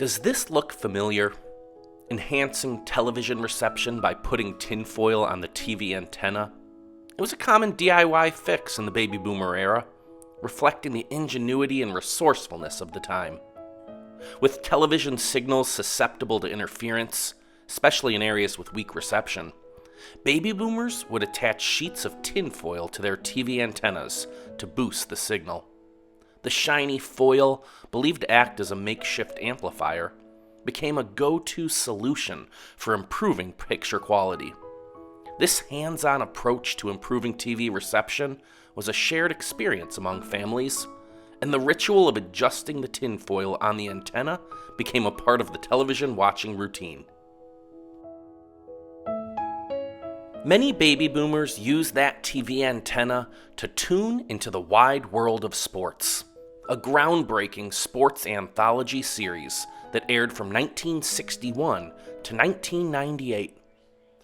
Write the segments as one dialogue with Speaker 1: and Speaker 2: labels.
Speaker 1: Does this look familiar? Enhancing television reception by putting tinfoil on the TV antenna. It was a common DIY fix in the baby boomer era, reflecting the ingenuity and resourcefulness of the time. With television signals susceptible to interference, especially in areas with weak reception, baby boomers would attach sheets of tinfoil to their TV antennas to boost the signal. The shiny foil, believed to act as a makeshift amplifier, became a go-to solution for improving picture quality. This hands-on approach to improving TV reception was a shared experience among families, and the ritual of adjusting the tinfoil on the antenna became a part of the television watching routine. Many baby boomers used that TV antenna to tune into the wide world of sports, a groundbreaking sports anthology series that aired from 1961 to 1998.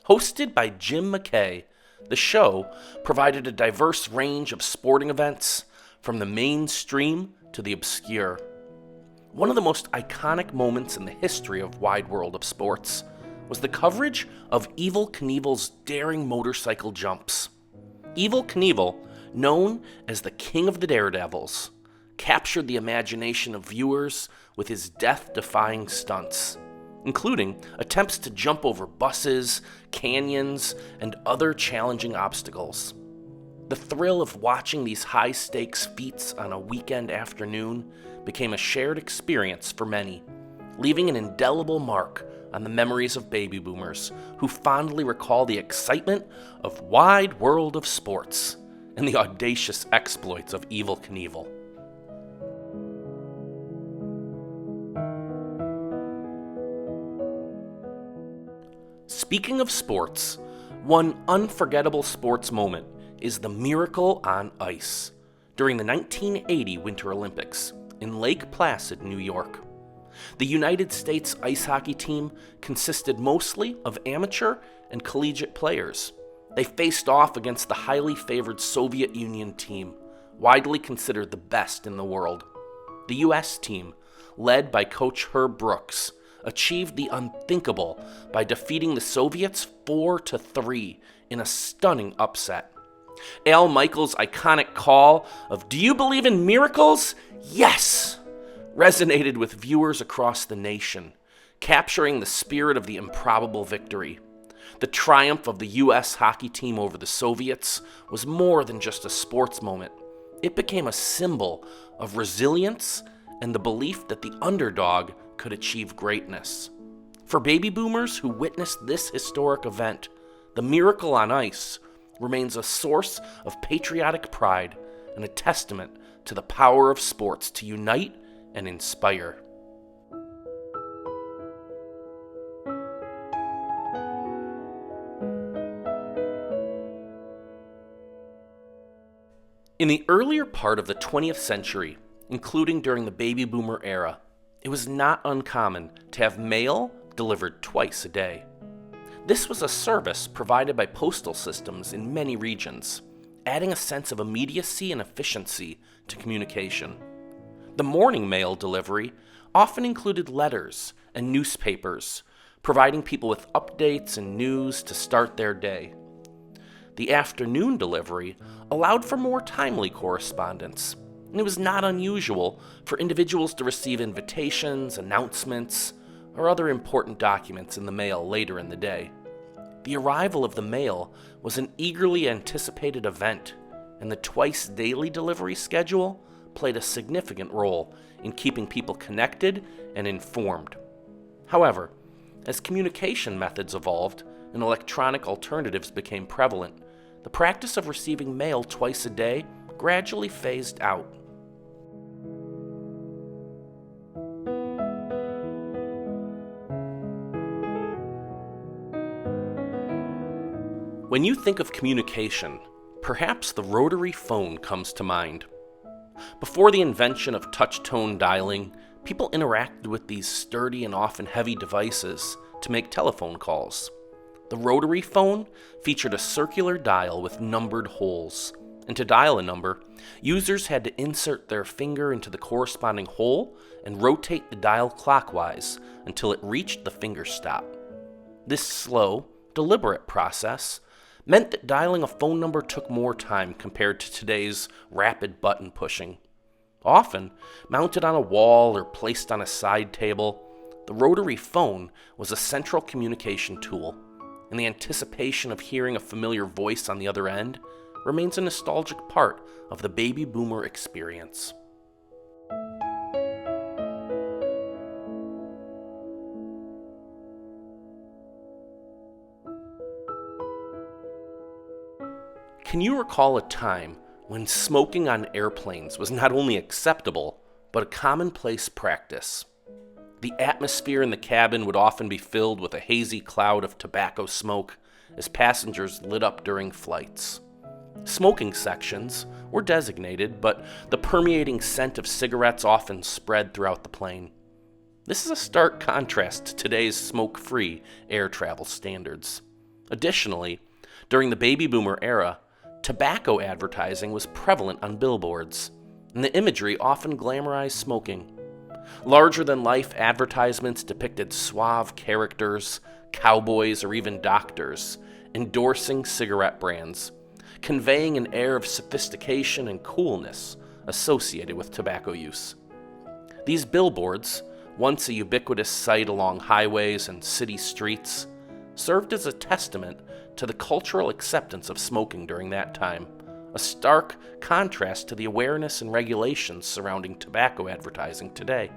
Speaker 1: Hosted by Jim McKay, the show provided a diverse range of sporting events, from the mainstream to the obscure. One of the most iconic moments in the history of Wide World of Sports was the coverage of Evel Knievel's daring motorcycle jumps. Evel Knievel, known as the King of the Daredevils, captured the imagination of viewers with his death-defying stunts, including attempts to jump over buses, canyons, and other challenging obstacles. The thrill of watching these high-stakes feats on a weekend afternoon became a shared experience for many, leaving an indelible mark on the memories of baby boomers who fondly recall the excitement of Wide World of Sports and the audacious exploits of Evel Knievel. Speaking of sports, one unforgettable sports moment is the Miracle on Ice during the 1980 Winter Olympics in Lake Placid, New York. The United States ice hockey team consisted mostly of amateur and collegiate players. They faced off against the highly favored Soviet Union team, widely considered the best in the world. The U.S. team, led by coach Herb Brooks, achieved the unthinkable by defeating the Soviets 4-3 in a stunning upset. Al Michaels' iconic call of "Do you believe in miracles? Yes!" resonated with viewers across the nation, capturing the spirit of the improbable victory. The triumph of the U.S. hockey team over the Soviets was more than just a sports moment. It became a symbol of resilience and the belief that the underdog could achieve greatness. For baby boomers who witnessed this historic event, the Miracle on Ice remains a source of patriotic pride and a testament to the power of sports to unite and inspire. In the earlier part of the 20th century, including during the baby boomer era, it was not uncommon to have mail delivered twice a day. This was a service provided by postal systems in many regions, adding a sense of immediacy and efficiency to communication. The morning mail delivery often included letters and newspapers, providing people with updates and news to start their day. The afternoon delivery allowed for more timely correspondence, and it was not unusual for individuals to receive invitations, announcements, or other important documents in the mail later in the day. The arrival of the mail was an eagerly anticipated event, and the twice-daily delivery schedule played a significant role in keeping people connected and informed. However, as communication methods evolved and electronic alternatives became prevalent, the practice of receiving mail twice a day gradually phased out. When you think of communication, perhaps the rotary phone comes to mind. Before the invention of touch-tone dialing, people interacted with these sturdy and often heavy devices to make telephone calls. The rotary phone featured a circular dial with numbered holes, and to dial a number, Users had to insert their finger into the corresponding hole and rotate the dial clockwise until it reached the finger stop. This slow, deliberate process meant that dialing a phone number took more time compared to today's rapid button pushing. Often, mounted on a wall or placed on a side table, the rotary phone was a central communication tool, and the anticipation of hearing a familiar voice on the other end remains a nostalgic part of the baby boomer experience. Can you recall a time when smoking on airplanes was not only acceptable, but a commonplace practice? The atmosphere in the cabin would often be filled with a hazy cloud of tobacco smoke as passengers lit up during flights. Smoking sections were designated, but the permeating scent of cigarettes often spread throughout the plane. This is a stark contrast to today's smoke-free air travel standards. Additionally, during the baby boomer era, tobacco advertising was prevalent on billboards, and the imagery often glamorized smoking. Larger-than-life advertisements depicted suave characters, cowboys, or even doctors endorsing cigarette brands, conveying an air of sophistication and coolness associated with tobacco use. These billboards, once a ubiquitous sight along highways and city streets, served as a testament to the cultural acceptance of smoking during that time, a stark contrast to the awareness and regulations surrounding tobacco advertising today.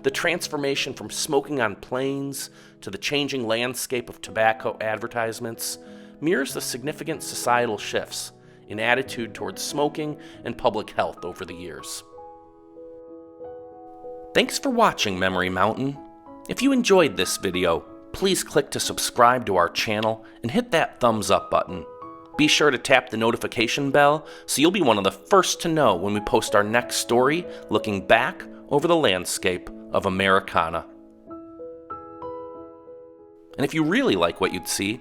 Speaker 1: The transformation from smoking on planes to the changing landscape of tobacco advertisements mirrors the significant societal shifts in attitude towards smoking and public health over the years. Thanks for watching Memory Mountain. If you enjoyed this video, please click to subscribe to our channel and hit that thumbs up button. Be sure to tap the notification bell so you'll be one of the first to know when we post our next story looking back over the landscape of Americana. And if you really like what you'd see,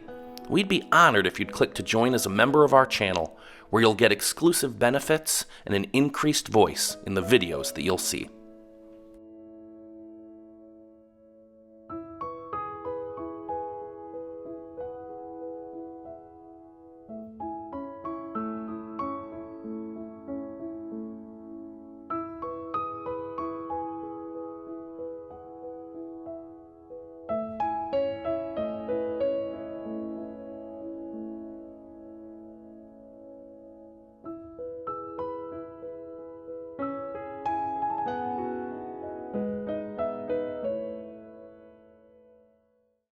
Speaker 1: we'd be honored if you'd click to join as a member of our channel, where you'll get exclusive benefits and an increased voice in the videos that you'll see.